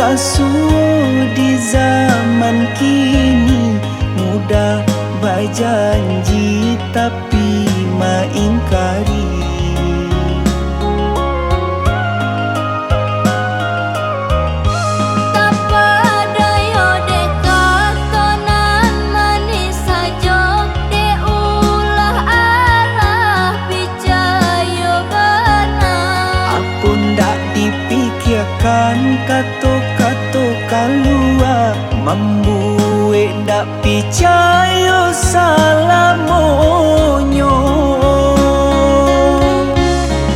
palsu di zaman kini, mudah berjanji tapi mengingkari. Kata-kata keluar membuat tak percaya salamonyo.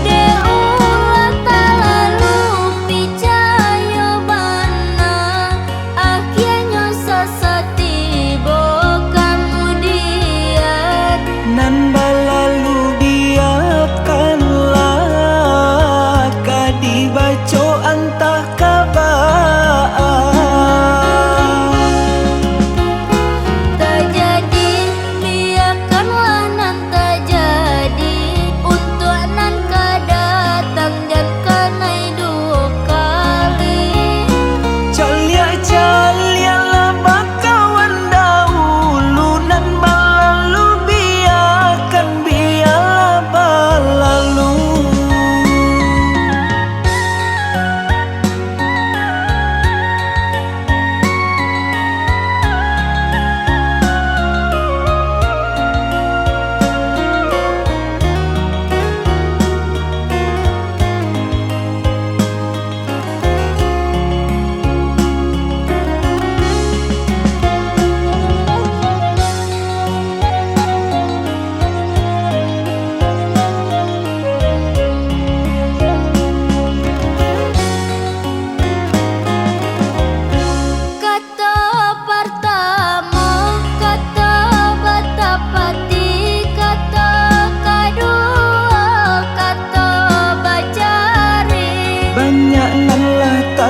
Deulah tak lalu percaya benar, akhirnya sesati kemudian. Nan balalu biarkanlah kadi baca antah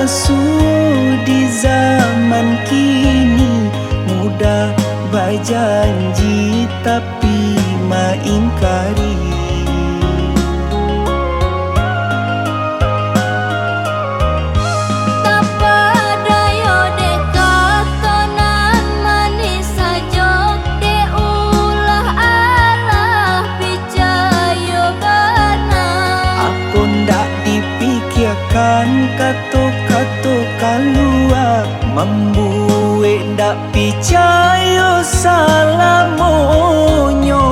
palsu di zaman kini, mudah berjanji tapi mengingkari. Kata-kata keluar membuat tak percaya salamonyo.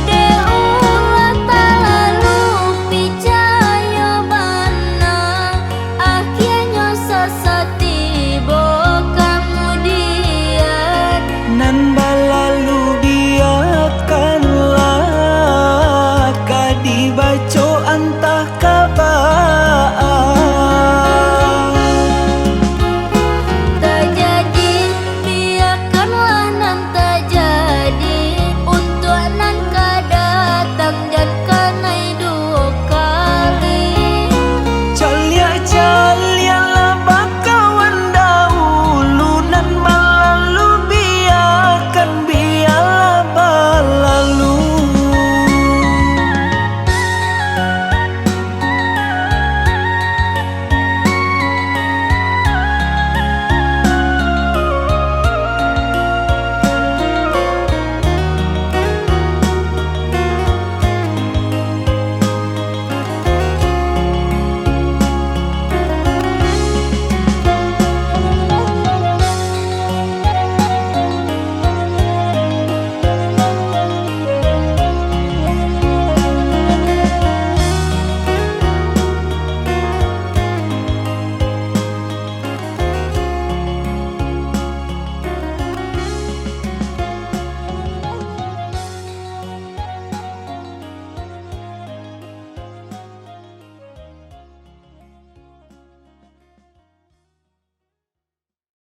Deulah tak lalu percaya benar, akhirnya sesati kemudian. Nan balalu biarkanlah kadi